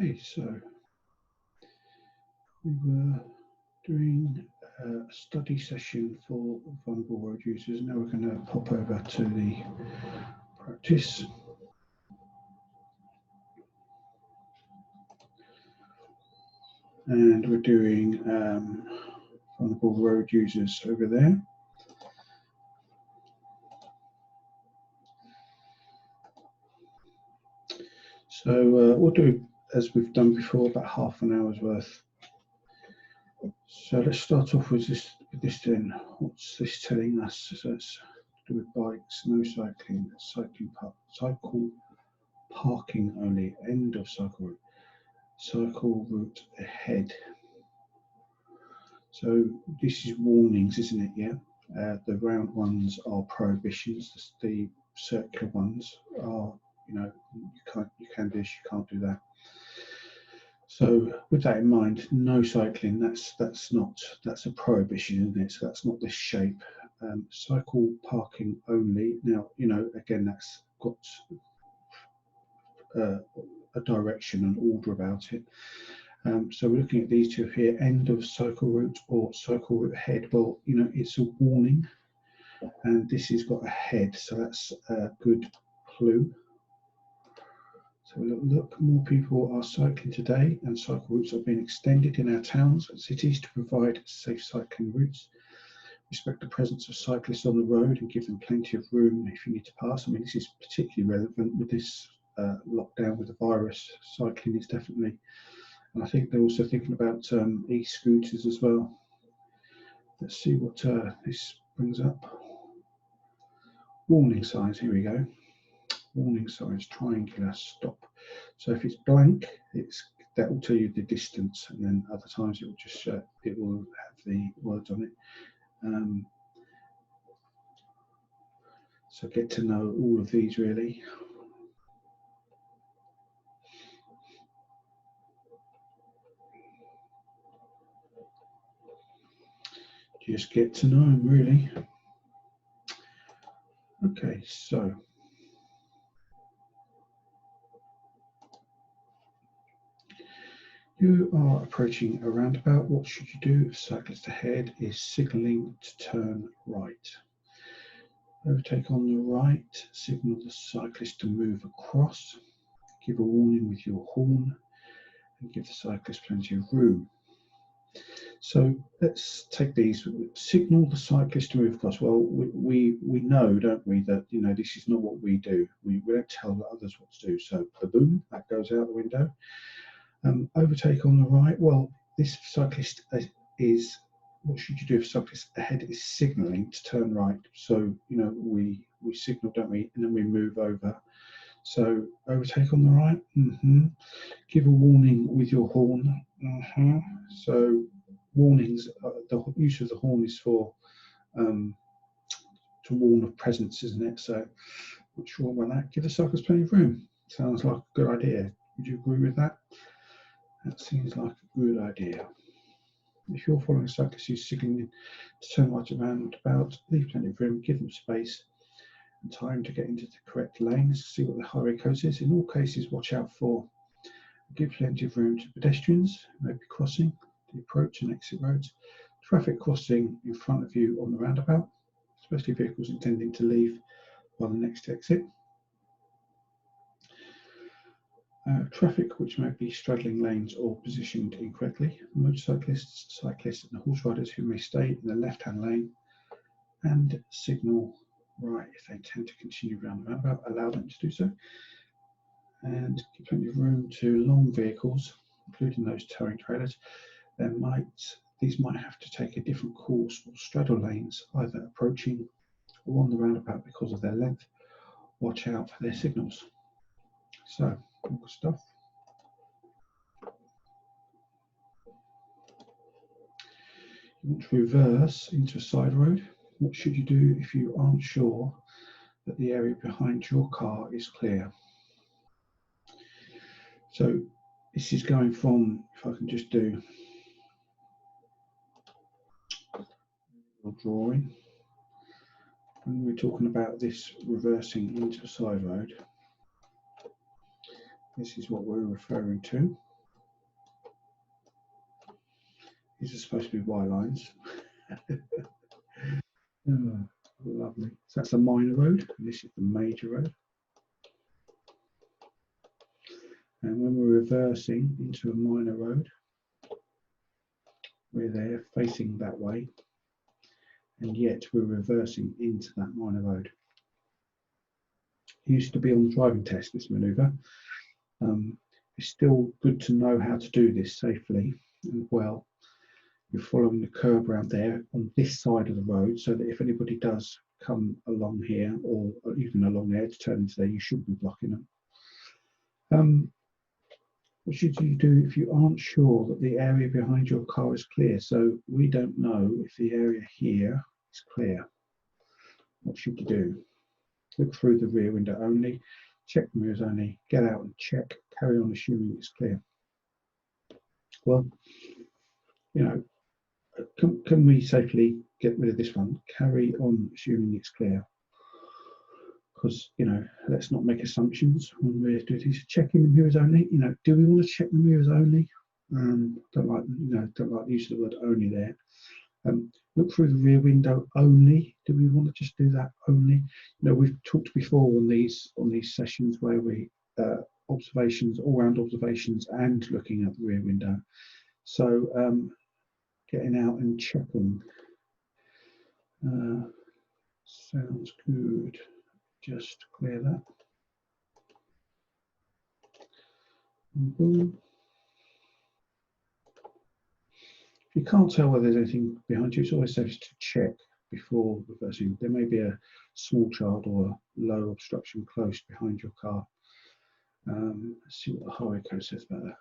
Okay, so we were doing a study session for vulnerable road users. Now we're going to pop over to the practice. And we're doing vulnerable road users over there. So we'll do, as we've done before, about half an hour's worth. So let's start off with this then. What's this telling us? So let's do with bikes, no cycling, cycle parking only, end of cycle route ahead. So this is warnings, isn't it? Yeah. The round ones are prohibitions. The circular ones are, you can do this, you can't do that. So with that in mind, no cycling. That's a prohibition, isn't it? So that's not this shape. Cycle parking only. Now, again, that's got a direction and order about it. So we're looking at these two here: end of cycle route or cycle route ahead. Well, it's a warning, and this has got a head, so that's a good clue. So look, more people are cycling today, and cycle routes are being extended in our towns and cities to provide safe cycling routes. Respect the presence of cyclists on the road and give them plenty of room if you need to pass. I mean, this is particularly relevant with this lockdown with the virus. Cycling is definitely, and I think they're also thinking about e-scooters as well. Let's see what this brings up. Warning signs, here we go. Warning signs, triangular, stop. So if it's blank, that will tell you the distance, and then other times it will just show, it will have the words on it. So get to know all of these really. Just get to know them really. Okay, so you are approaching a roundabout. What should you do if cyclist ahead is signalling to turn right? Overtake on the right, signal the cyclist to move across, give a warning with your horn, and give the cyclist plenty of room. So let's take these. Signal the cyclist to move across. Well, we know, don't we, that this is not what we do. We don't tell others what to do. So boom, that goes out the window. Overtake on the right. Well, this cyclist is. What should you do if cyclist ahead is signalling to turn right? So we signal, don't we, and then we move over. So overtake on the right. Give a warning with your horn. So warnings. The use of the horn is for to warn of presence, isn't it? So not sure about that. Give the cyclist plenty of room. Sounds like a good idea. Would you agree with that? That seems like a good idea. If you're following a cyclist who's signaling to turn right around about, leave plenty of room, give them space and time to get into the correct lanes, see what the highway code is. In all cases, watch out for, give plenty of room to pedestrians who may be crossing the approach and exit roads, traffic crossing in front of you on the roundabout, especially vehicles intending to leave by the next exit. Traffic which may be straddling lanes or positioned incorrectly, motorcyclists, cyclists and horse riders who may stay in the left-hand lane and signal right if they intend to continue around the roundabout, allow them to do so, and give plenty of room to long vehicles, including those towing trailers. These might have to take a different course or straddle lanes, either approaching or on the roundabout because of their length. Watch out for their signals. So, all good stuff. You want to reverse into a side road. What should you do if you aren't sure that the area behind your car is clear? So this is going from, if I can just do a drawing, when we're talking about this reversing into a side road, this is what we're referring to. These are supposed to be Y lines. Oh, lovely. So that's a minor road, and this is the major road. And when we're reversing into a minor road, we're there facing that way, and yet we're reversing into that minor road. It used to be on the driving test, this manoeuvre. It's still good to know how to do this safely and well. You're following the curb around there on this side of the road, so that if anybody does come along here or even along there to turn into there, you shouldn't be blocking them. What should you do if you aren't sure that the area behind your car is clear? So we don't know if the area here is clear. What should you do? Look through the rear window only, check the mirrors only, get out and check, carry on assuming it's clear. Well, you know, can we safely get rid of this one? Carry on assuming it's clear. Because, you know, let's not make assumptions when we're doing this. Checking the mirrors only. You know, do we want to check the mirrors only? Don't like the use of the word only there. Look through the rear window only. Do we want to just do that only? You know, we've talked before on these sessions where we observations, all-round observations, and looking at the rear window. So getting out and checking sounds good. Just clear that. Boom. If you can't tell whether there's anything behind you, it's always safe to check before reversing. There may be a small child or a low obstruction close behind your car. Let's see what the highway code says about that.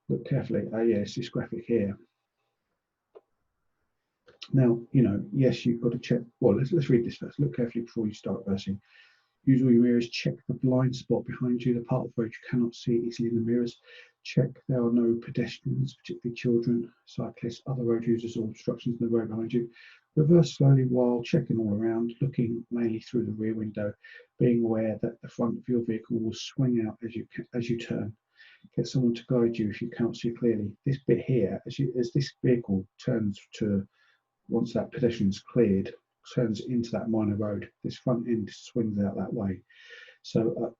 Look carefully. Oh yeah, it's this graphic here. Now, you know, yes, you've got to check. Well, let's read this first. Look carefully before you start reversing. Use all your mirrors. Check the blind spot behind you, the part of the road you cannot see easily in the mirrors. Check there are no pedestrians, particularly children, cyclists, other road users, or obstructions in the road behind you. Reverse slowly while checking all around, looking mainly through the rear window, being aware that the front of your vehicle will swing out as you turn. Get someone to guide you if you can't see clearly. This bit here, as this vehicle turns to, once that pedestrian's cleared, turns into that minor road, this front end swings out that way. So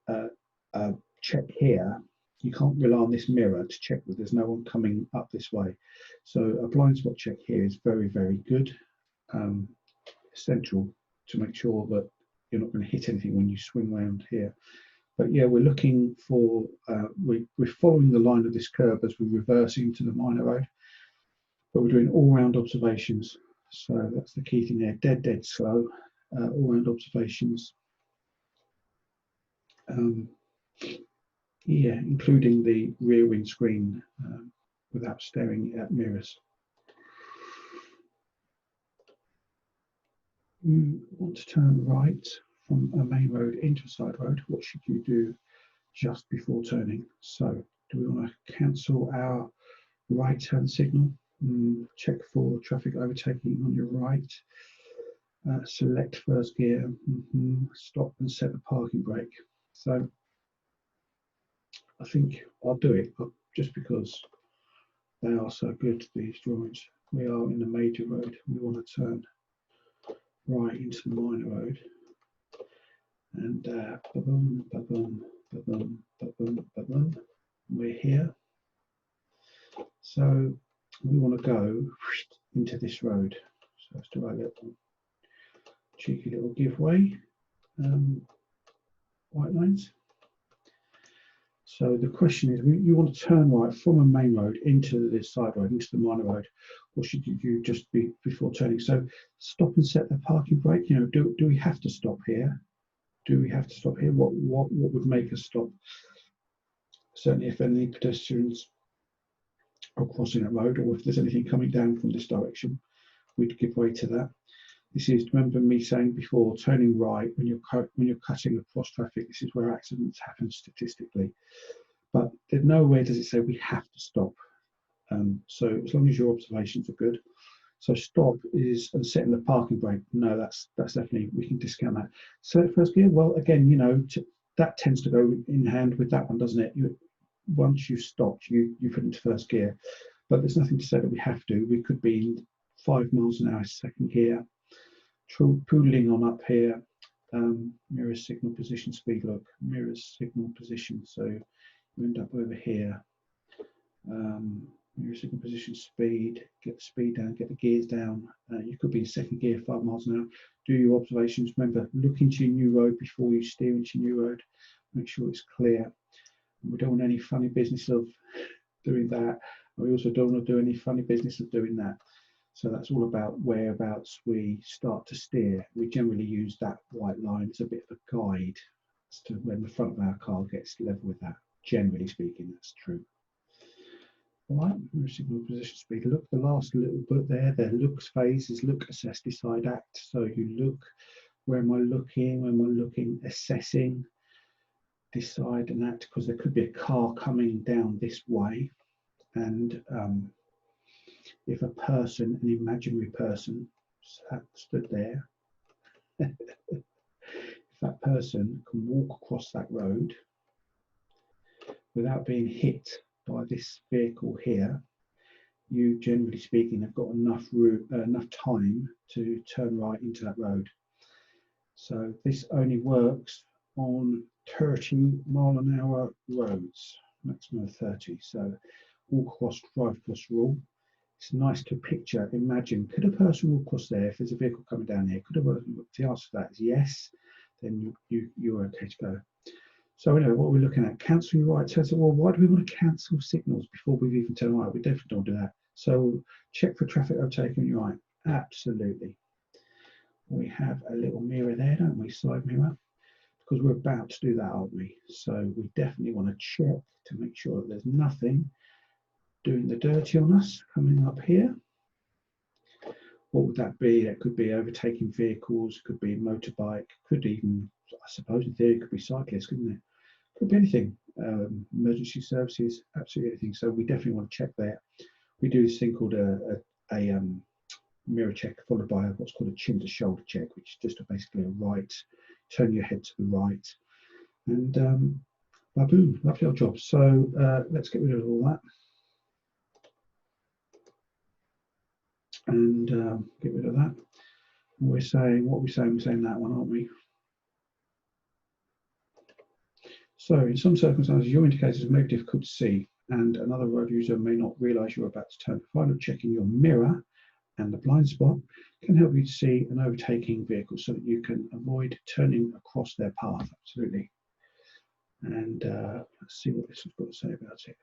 check here, you can't rely on this mirror to check that there's no one coming up this way. So a blind spot check here is very, very good, essential to make sure that you're not going to hit anything when you swing around here. But yeah, we're looking for, we're following the line of this curve as we're reversing to the minor road, but we're doing all-round observations. So that's the key thing there, dead slow, all-round observations. Yeah, including the rear windscreen without staring at mirrors. You want to turn right from a main road into a side road. What should you do just before turning? So do we want to cancel our right turn signal? Check for traffic overtaking on your right. Select first gear. Stop and set the parking brake. So I think I'll do it just because they are so good, these drawings. We are in the major road. We want to turn right into the minor road. And ba-boom, ba-boom, ba-boom, ba-boom, ba-boom. We're here. So we want to go into this road. So let's do a little cheeky little giveaway. White lines. So the question is, you want to turn right from a main road into this side road, into the minor road. What should you do just before turning? So stop and set the parking brake. You know, do we have to stop here? Do we have to stop here? What would make us stop? Certainly if any pedestrians are crossing a road, or if there's anything coming down from this direction, we'd give way to that. This is, remember me saying before, turning right when you're cutting across traffic. This is where accidents happen statistically. But there's nowhere does it say we have to stop. So as long as your observations are good. So stop is, and setting the parking brake. No, that's definitely, we can discount that. Select first gear. Well, again, you know, that tends to go in hand with that one, doesn't it? Once you've stopped, you put into first gear. but there's nothing to say that we have to. We could be in 5 miles an hour second gear, poodling on up here. Mirror signal position speed. Look, mirror signal position. So you end up over here. Mirror signal position speed. Get the speed down. Get the gears down. You could be in second gear, 5 miles an hour. Do your observations. Remember, look into your new road before you steer into your new road. Make sure it's clear. We don't want any funny business of doing that. We also don't want to do any funny business of doing that. So that's all about whereabouts we start to steer. We generally use that white line as a bit of a guide as to when the front of our car gets level with that. Generally speaking, that's true. All right, signal position speed. Look, the last little bit there, the looks phase is look, assess, decide, act. So you look, where am I looking? Where am I looking? Assessing, decide and act, because there could be a car coming down this way. And if a person, an imaginary person, stood there, if that person can walk across that road without being hit by this vehicle here, you, generally speaking, have got enough time to turn right into that road. So this only works on 30-mile-an-hour roads, maximum of 30. So walk across, drive across rule. It's nice to picture, imagine, could a person walk across there if there's a vehicle coming down here? Could a person, the answer to that is yes, then you're okay to go. So anyway, what we're looking at, cancel your right. So well, why do we want to cancel signals before we've even turned right? We definitely don't do that. So check for traffic overtaking on your right. Absolutely. We have a little mirror there, don't we? Side mirror, because we're about to do that, aren't we? So we definitely want to check to make sure that there's nothing doing the dirty on us coming up here. What would that be? That could be overtaking vehicles, could be motorbike, could even, I suppose in theory, could be cyclists, couldn't it? Could be anything. Emergency services, absolutely anything. So we definitely want to check there. We do this thing called a mirror check, followed by what's called a chin to shoulder check, which is just basically a right, turn your head to the right, and boom, lovely old job. So let's get rid of all that. And get rid of that. And we're saying, what are we saying? We're saying that one, aren't we? So in some circumstances, your indicators may be difficult to see, and another road user may not realise you're about to turn. Final checking your mirror and the blind spot can help you to see an overtaking vehicle so that you can avoid turning across their path. Absolutely. And let's see what this has got to say about it.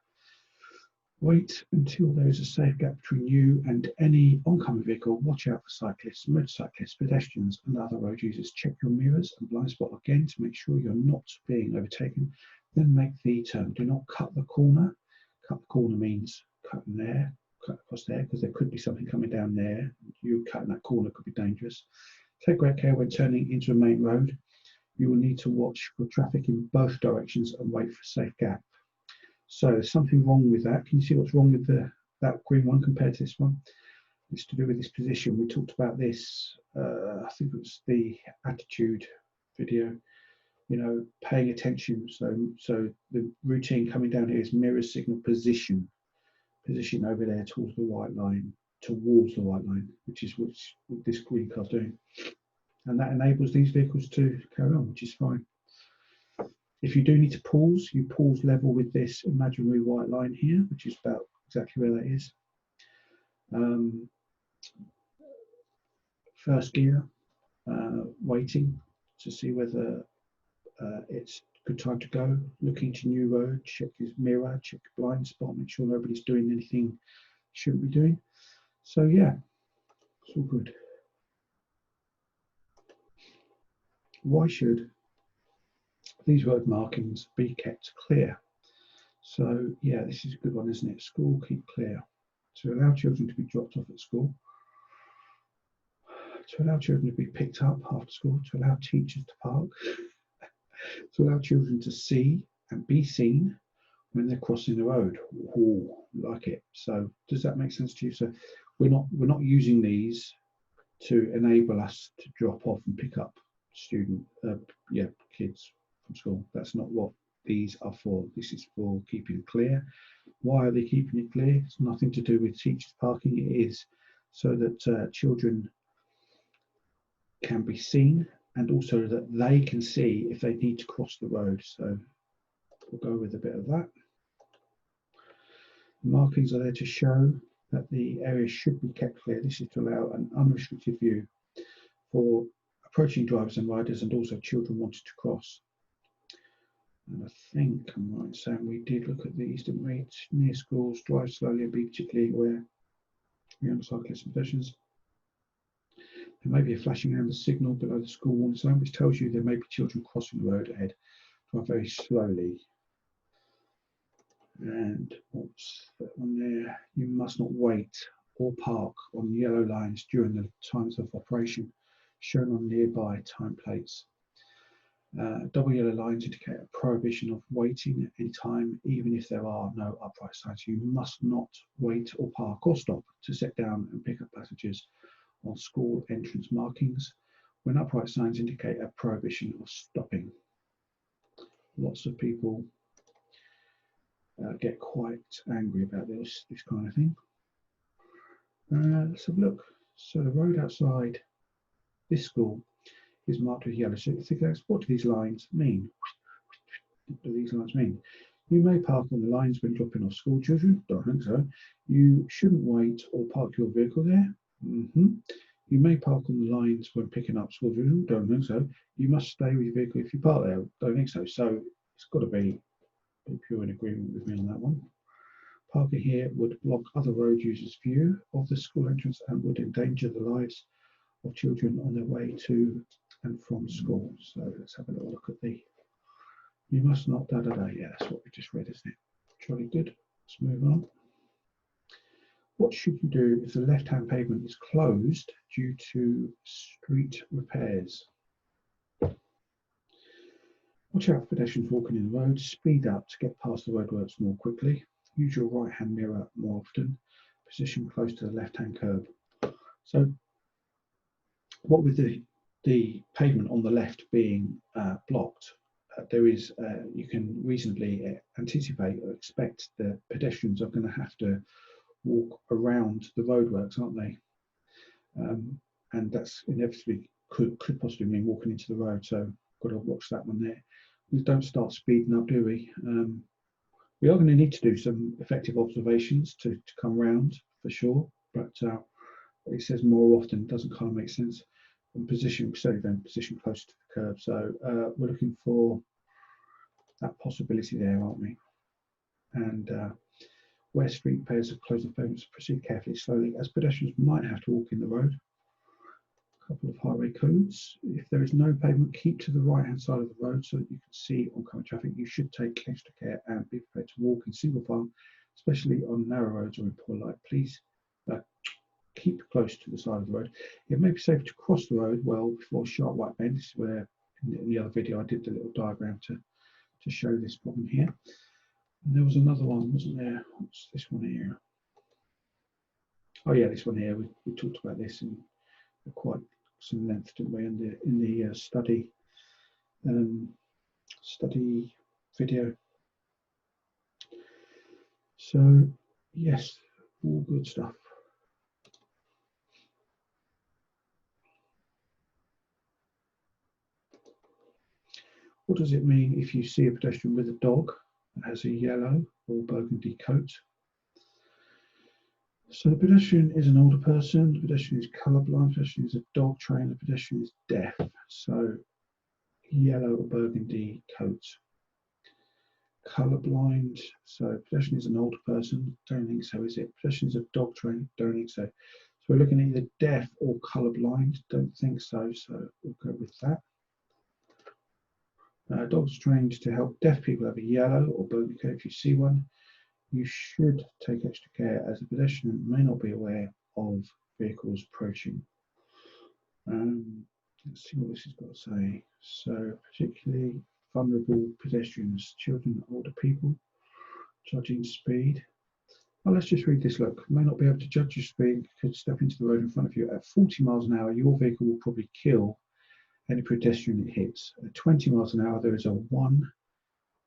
Wait until there is a safe gap between you and any oncoming vehicle. Watch out for cyclists, motorcyclists, pedestrians, and other road users. Check your mirrors and blind spot again to make sure you're not being overtaken. Then make the turn. Do not cut the corner. Cut the corner means cutting there, cut across there, because there could be something coming down there. You cutting that corner could be dangerous. Take great care when turning into a main road. You will need to watch for traffic in both directions and wait for a safe gap. So there's something wrong with that. Can you see what's wrong with that green one compared to this one? It's to do with this position. We talked about this, I think it was the attitude video, you know, paying attention. So the routine coming down here is mirror signal position over there towards the white line, which is what this green car's doing. And that enables these vehicles to carry on, which is fine. If you do need to pause, you pause level with this imaginary white line here, which is about exactly where that is. First gear, waiting to see whether it's a good time to go. Looking to new road, check his mirror, check blind spot, make sure nobody's doing anything you shouldn't be doing. So yeah, it's all good. Why should these road markings be kept clear? So yeah, this is a good one, isn't it? School, keep clear. To allow children to be dropped off at school, to allow children to be picked up after school, to allow teachers to park, to allow children to see and be seen when they're crossing the road. Ooh, like it. So does that make sense to you? So we're not using these to enable us to drop off and pick up kids from school. That's not what these are for. This is for keeping clear. Why are they keeping it clear? It's nothing to do with teachers parking. It is so that children can be seen, and also that they can see if they need to cross the road. So we'll go with a bit of that. The markings are there to show that the area should be kept clear. This is to allow an unrestricted view for approaching drivers and riders, and also children wanting to cross. And I think I'm right in saying we did look at these, didn't we? Near schools, drive slowly and be particularly aware. Young cyclists and pedestrians. There may be a flashing amber signal below the school warning sign, which tells you there may be children crossing the road ahead. Drive very slowly. And what's that one there? You must not wait or park on yellow lines during the times of operation, shown on nearby time plates. Double yellow lines indicate a prohibition of waiting at any time, even if there are no upright signs. You must not wait or park or stop to sit down and pick up passengers on school entrance markings when upright signs indicate a prohibition of stopping. Lots of people get quite angry about this kind of thing. Let's have a look. So the road outside this school is marked with yellow. So what do these lines mean? What do these lines mean? You may park on the lines when dropping off school children. Don't think so. You shouldn't wait or park your vehicle there. You may park on the lines when picking up school children. Don't think so. You must stay with your vehicle if you park there. Don't think so. So it's got to be, if you're in agreement with me on that one. Parking here would block other road users' view of the school entrance and would endanger the lives of children on their way to and from school. So let's have a little look at the, you must not da-da-da. Yeah, that's what we just read, isn't it? Jolly good. Let's move on. What should you do if the left-hand pavement is closed due to street repairs? Watch out for pedestrians walking in the road. Speed up to get past the roadworks more quickly. Use your right-hand mirror more often. Position close to the left-hand curb. So, what with the pavement on the left being blocked, there is you can reasonably anticipate or expect that pedestrians are going to have to walk around the roadworks, aren't they? And that's inevitably could possibly mean walking into the road. So, got to watch that one there. We don't start speeding up, do we? We are going to need to do some effective observations to come round for sure, but it says more often doesn't kind of make sense. And position, certainly don't position close to the curb. So we're looking for that possibility there, aren't we? And where street repairs have closed the pavements, proceed carefully, slowly, as pedestrians might have to walk in the road. A couple of highway codes. If there is no pavement, keep to the right-hand side of the road so that you can see oncoming traffic. You should take extra care and be prepared to walk in single file, especially on narrow roads or in poor light. Please keep close to the side of the road. It may be safe to cross the road well before sharp right bend. This is where in the other video I did the little diagram to show this problem here. And there was another one, wasn't there? What's this one here? Oh yeah, this one here. We talked about this in quite some length, didn't we, in the study video. So yes, all good stuff. What does it mean if you see a pedestrian with a dog that has a yellow or burgundy coat? So the pedestrian is an older person, the pedestrian is colourblind, the pedestrian is a dog trained, the pedestrian is deaf. So yellow or burgundy coat. Colourblind, so pedestrian is an older person, don't think so, is it? Pedestrian is a dog trained, don't think so. So we're looking at either deaf or colourblind, don't think so, so we'll go with that. Dogs trained to help deaf people have a yellow or burgundy coat. If you see one, you should take extra care as the pedestrian may not be aware of vehicles approaching. Let's see what this has got to say. So particularly vulnerable pedestrians, children, older people, judging speed. Well, let's just read this. Look, may not be able to judge your speed, could step into the road in front of you at 40 miles an hour. Your vehicle will probably kill any pedestrian it hits. At 20 miles an hour, there is a 1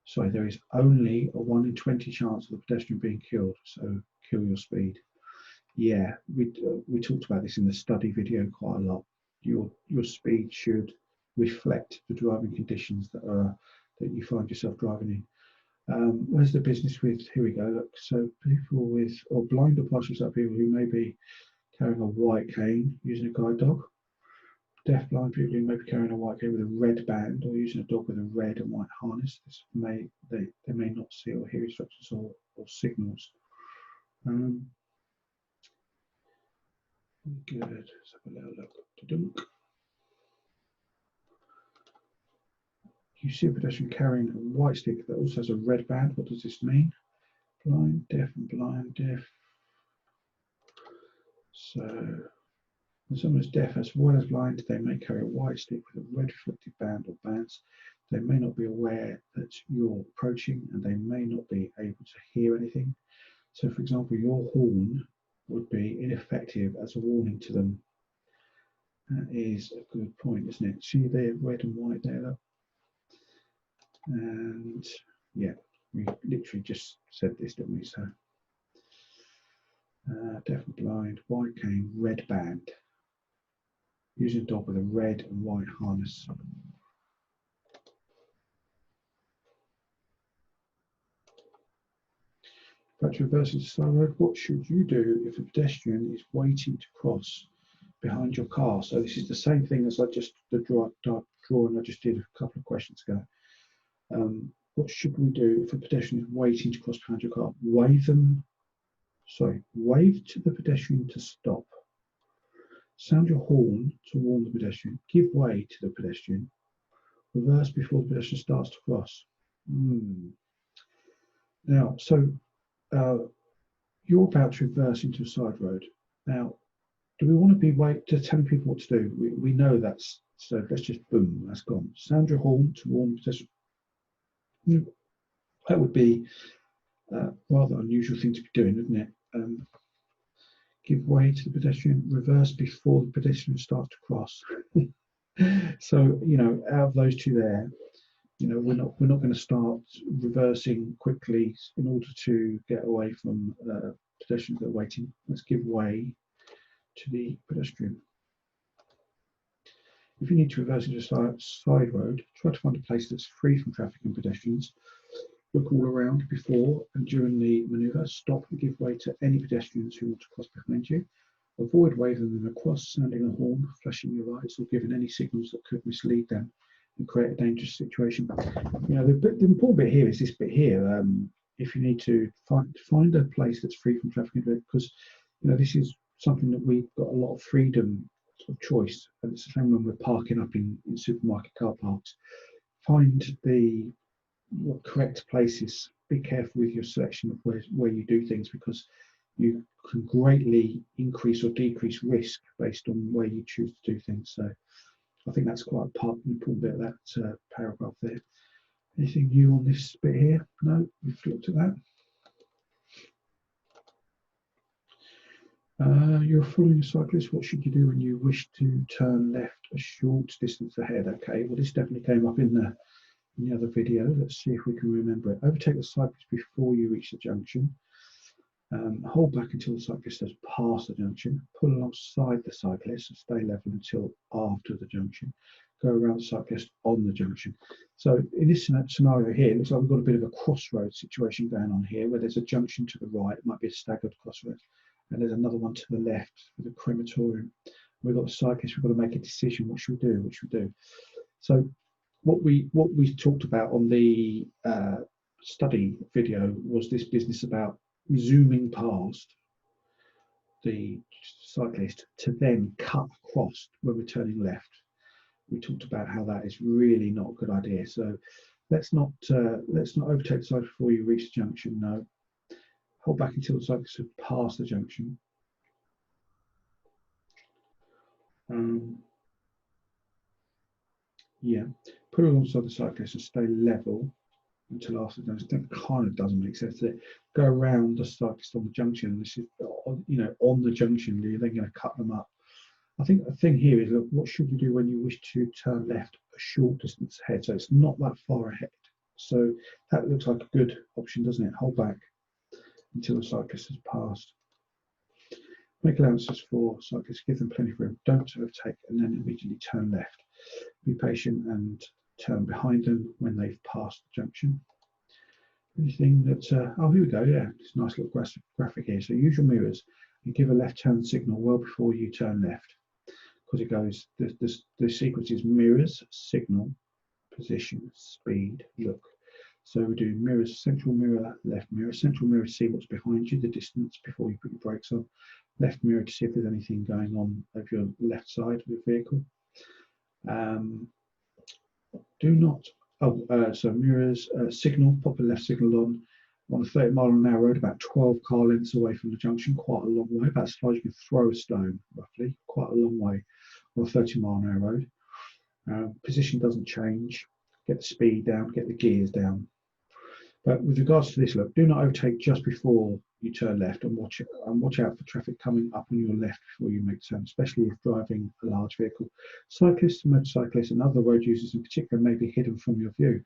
Sorry, there is only a 1 in 20 chance of the pedestrian being killed, so kill your speed. Yeah, we talked about this in the study video quite a lot. Your speed should reflect the driving conditions that you find yourself driving in. Where's the business with? Here we go. Look, so people with or blind or partially sighted people who may be carrying a white cane using a guide dog. Deaf blind people who may be carrying a white cane with a red band or using a dog with a red and white harness. They may not see or hear instructions or signals. Good. Let's have a little look. You see a pedestrian carrying a white stick that also has a red band. What does this mean? Blind, deaf, and blind, deaf. So, when someone is deaf as well as blind, they may carry a white stick with a red reflective band or bands. They may not be aware that you're approaching and they may not be able to hear anything. So, for example, your horn would be ineffective as a warning to them. That is a good point, isn't it? See the red and white there, look. And yeah, we literally just said this, didn't we? So, deaf and blind, white cane, red band. Using a dog with a red and white harness. Back to reversing to side road, what should you do if a pedestrian is waiting to cross behind your car? So this is the same thing as the drawing I just did a couple of questions ago. What should we do if a pedestrian is waiting to cross behind your car? Wave to the pedestrian to stop. Sound your horn to warn the pedestrian. Give way to the pedestrian. Reverse before the pedestrian starts to cross. Now, so you're about to reverse into a side road. Now, do we want to be telling people what to do? We know that's, so let's just boom, that's gone. Sound your horn to warn the pedestrian. That would be a rather unusual thing to be doing, isn't it? Give way to the pedestrian, reverse before the pedestrian starts to cross. So, out of those two there, we're not going to start reversing quickly in order to get away from pedestrians that are waiting. Let's give way to the pedestrian. If you need to reverse into a side road, try to find a place that's free from traffic and pedestrians. Look all around before and during the manoeuvre. Stop and give way to any pedestrians who want to cross behind you. Avoid waving them across, sounding a horn, flashing your lights, or giving any signals that could mislead them and create a dangerous situation. The important bit here is this bit here. If you need to find a place that's free from traffic, because this is something that we've got a lot of freedom of choice, and it's the same when we're parking up in supermarket car parks. Find the correct places. Be careful with your selection of where you do things, because you can greatly increase or decrease risk based on where you choose to do things. So I think that's quite an important bit of that paragraph there. Anything new on this bit here? No, we've looked at that. You're following a cyclist. What should you do when you wish to turn left a short distance ahead? Okay, well, this definitely came up in the other video. Let's see if we can remember it. Overtake the cyclist before you reach the junction. Hold back until the cyclist has passed the junction. Pull alongside the cyclist and stay level until after the junction. Go around the cyclist on the junction. So in this scenario here, it looks like we've got a bit of a crossroads situation going on here, where there's a junction to the right. It might be a staggered crossroads. And there's another one to the left with a crematorium. We've got the cyclist. We've got to make a decision. What should we do? What should we do? So what we talked about on the study video was this business about zooming past the cyclist to then cut across when we're turning left. We talked about how that is really not a good idea. So let's not overtake the cyclist before you reach the junction. No. Hold back until the cyclist has passed the junction. Put alongside the cyclist and stay level until after the junction. That kind of doesn't make sense. Go around the cyclist on the junction, and this is, on the junction, you're then going to cut them up. I think the thing here is, look, what should you do when you wish to turn left a short distance ahead? So it's not that far ahead. So that looks like a good option, doesn't it? Hold back until the cyclist has passed. Make allowances for cyclists, give them plenty of room. Don't overtake and then immediately turn left. Be patient and turn behind them when they've passed the junction. Anything that, oh, here we go, yeah, it's a nice little graphic here. So use your mirrors and give a left turn signal well before you turn left. Because it goes, the sequence is mirrors, signal, position, speed, look. So we do mirrors, central mirror, left mirror. Central mirror to see what's behind you, the distance before you put your brakes on. Left mirror to see if there's anything going on over your left side of your vehicle. Do not, so mirrors, signal, pop a left signal on a 30-mile-an-hour road, about 12 car lengths away from the junction, quite a long way, about as far as you can throw a stone, roughly, quite a long way on a 30-mile-an-hour road. Position doesn't change, get the speed down, get the gears down. But with regards to this, look, do not overtake just before you turn left and watch out for traffic coming up on your left before you make turn, especially if driving a large vehicle. Cyclists, motorcyclists and other road users in particular may be hidden from your view.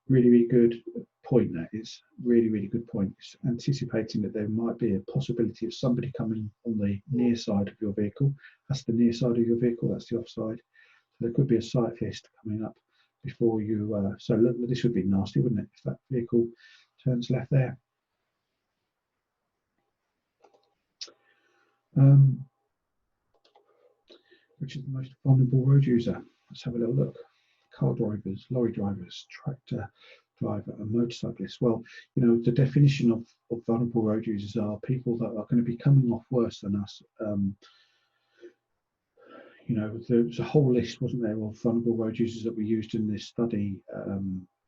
Really, really good point, that is. Really, really good point. It's anticipating that there might be a possibility of somebody coming on the near side of your vehicle. That's the near side of your vehicle, that's the offside. So there could be a cyclist coming up before you, so look, this would be nasty, wouldn't it, if that vehicle turns left there. Which is the most vulnerable road user? Let's have a little look. Car drivers, lorry drivers, tractor driver, and motorcyclists. Well, you know, the definition of vulnerable road users are people that are going to be coming off worse than us. You know, there's a whole list, wasn't there, of vulnerable road users that we used in this study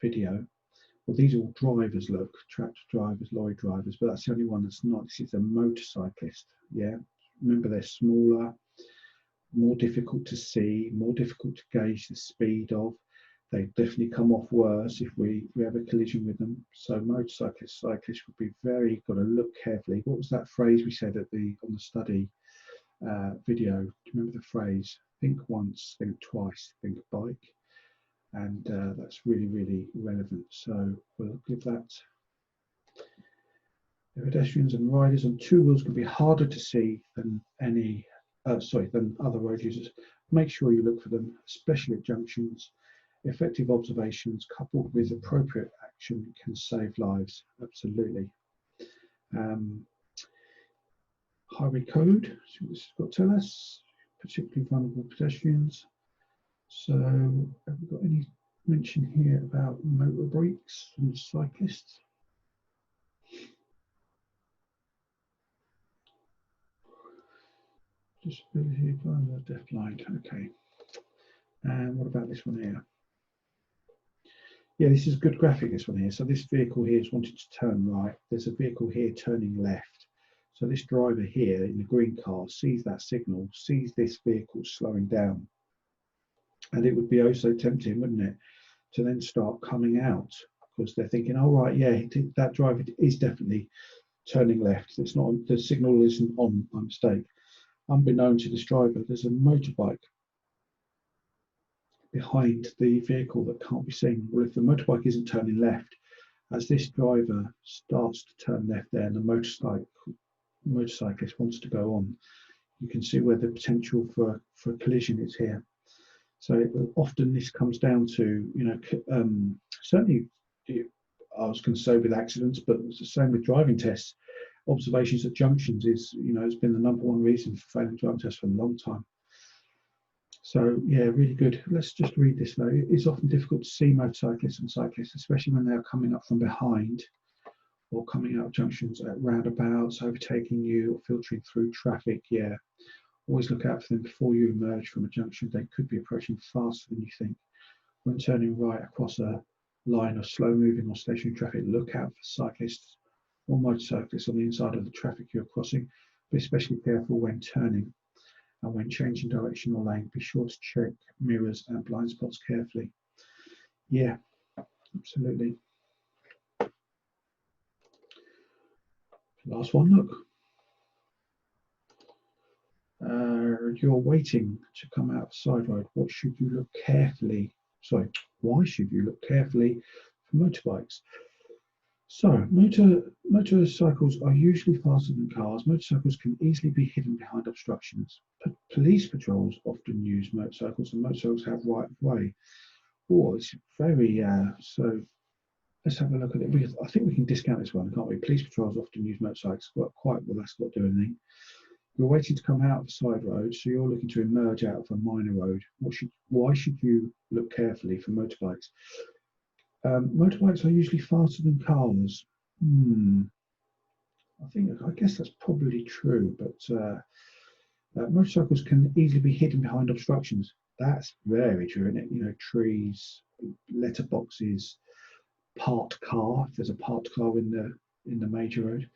video. Well, these are all drivers, look, tractor drivers, lorry drivers, but that's the only one that's not. This is a motorcyclist, yeah? Remember, they're smaller, more difficult to see, more difficult to gauge the speed of. They definitely come off worse if we have a collision with them. So motorcyclists, cyclists would be very, got to look carefully. What was that phrase we said on the study video? Do you remember the phrase? Think once, think twice, think bike. And that's really, really relevant. So we'll give that. The pedestrians and riders on two wheels can be harder to see than than other road users. Make sure you look for them, especially at junctions. Effective observations coupled with appropriate action can save lives. Absolutely. Highway code. See what this has got to tell us. Particularly vulnerable pedestrians. So, have we got any mention here about motor brakes and cyclists? Disability, blind, deaf, blind. Okay. And what about this one here? Yeah, this is a good graphic, this one here. So this vehicle here is wanting to turn right. There's a vehicle here turning left. So this driver here in the green car sees that signal, sees this vehicle slowing down. And it would be oh so tempting, wouldn't it, to then start coming out, because they're thinking, oh right, yeah, that driver is definitely turning left. It's not, the signal isn't on by mistake. Unbeknown to this driver, there's a motorbike behind the vehicle that can't be seen. Well, if the motorbike isn't turning left, as this driver starts to turn left there and the motorcyclist wants to go on, you can see where the potential for collision is here. So often this comes down to, you know, certainly I was going to say with accidents, but it's the same with driving tests. Observations at junctions is, you know, has been the #1 reason for failing driving tests for a long time. So yeah, really good. Let's just read this though. It is often difficult to see motorcyclists and cyclists, especially when they are coming up from behind or coming out of junctions at roundabouts, overtaking you or filtering through traffic. Yeah, always look out for them before you emerge from a junction. They could be approaching faster than you think. When turning right across a line of slow moving or stationary traffic, look out for cyclists or motorcyclists on the inside of the traffic you're crossing. Be especially careful when turning. And when changing direction or lane, be sure to check mirrors and blind spots carefully. Yeah, absolutely. Last one, look. You're waiting to come out the side road. What should you look carefully? Sorry, why should you look carefully for motorbikes. So, motorcycles are usually faster than cars. Motorcycles can easily be hidden behind obstructions. Police patrols often use motorcycles, and motorcycles have right of way. Oh, it's very so. Let's have a look at it. I think we can discount this one, can't we? Police patrols often use motorcycles. Quite well, that's got to do anything. You're waiting to come out of a side road, so you're looking to emerge out of a minor road. Why should you look carefully for motorbikes? Motorbikes are usually faster than cars. I guess that's probably true, but motorcycles can easily be hidden behind obstructions. That's very true, isn't it? You know, trees, letterboxes, parked car. If there's a parked car in the major road,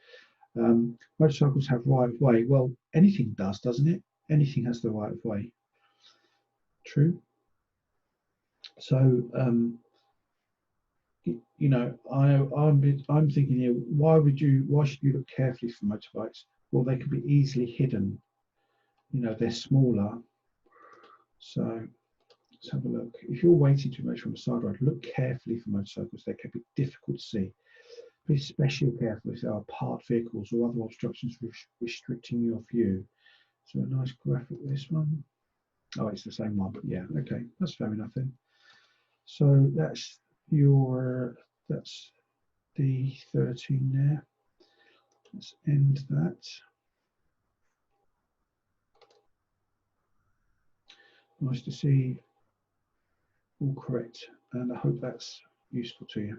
motorcycles have right of way. Well, anything does, doesn't it? Anything has the right of way. True. So, you know, I'm thinking here, why should you look carefully for motorbikes? Well, they can be easily hidden. You know, they're smaller. So let's have a look. If you're waiting to emerge from a side road, look carefully for motorcycles. They can be difficult to see. Be especially careful if there are parked vehicles or other obstructions restricting your view. So a nice graphic, this one. Oh, it's the same one, but yeah, okay, that's fair enough then. So that's the 13 there. Let's end that. Nice to see all correct, and I hope that's useful to you.